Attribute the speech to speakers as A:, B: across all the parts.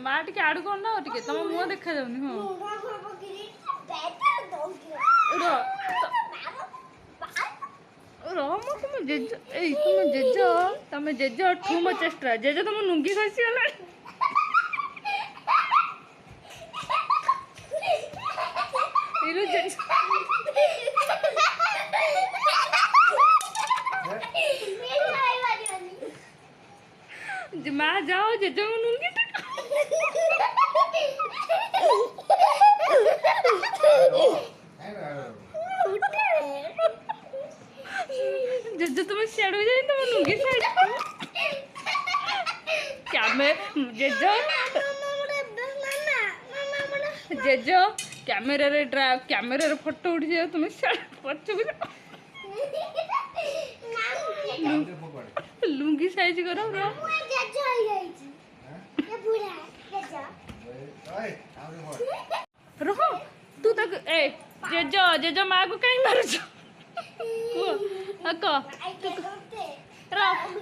A: माँ टे आड़ कर ना टे तुम मुह देखा जाऊनि हाँ तुम जेज तुम जेज ठूम चेष्टा जेज तुम लुंगी खसी गला माँ जाओ जेज लुंगी जेज तुम सियाड़ जाए तुम लुंगी साइड जेज जेज कैमेरा फोटो उठी जाओ तुम पछक लुंगी साइज करो रहो तू तक ए जेज जेज माँ को कहीं मार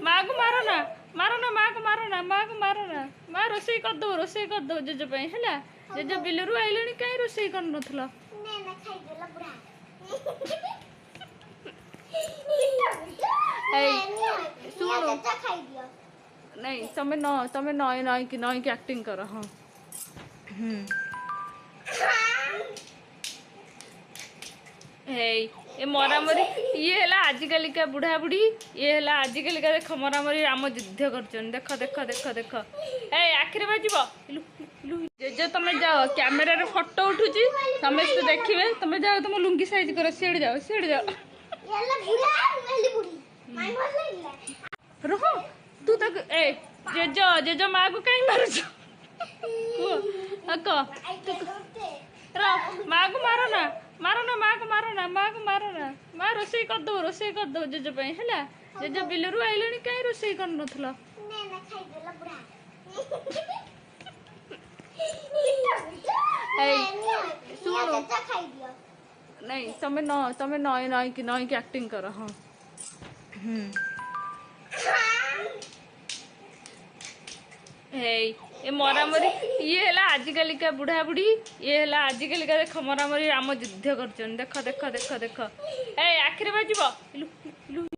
A: माँ को मारो ना माँ को मारो ना माँ रोसे कर दो जेज है जेज बिलरू आइले कहीं रोसे कर नथला नहीं तमें नई की एक्टिंग करो हाँ ये मरामरी ये है आजिकल का बुढ़ा बुढ़ी ये है आजिकल का देख मरामरी राम युद्ध कर देख देख देख देख ए आखिरी बाजिब जे तुम जाओ कैमेरा फोटो उठुची समस्त देखिए तुम जाओ तुम लुंगी साइज करो सीढ़ जाओ रहो तू तक ए जेज जेज माँ को कहीं मार माँ को मारो ना माँ को मारो ना माँ रोसे कर दो जेज है जेज बिलरू आइले कहीं रोसे कर नथला नहीं तमें नई की एक्टिंग करो हाँ ये मरामरी ये है आजिकल का बुढ़ा बुढ़ी ये है आजिकल का देख मरामरी राम युद्ध कर देख देख देख देख ए आखिरी बाजिब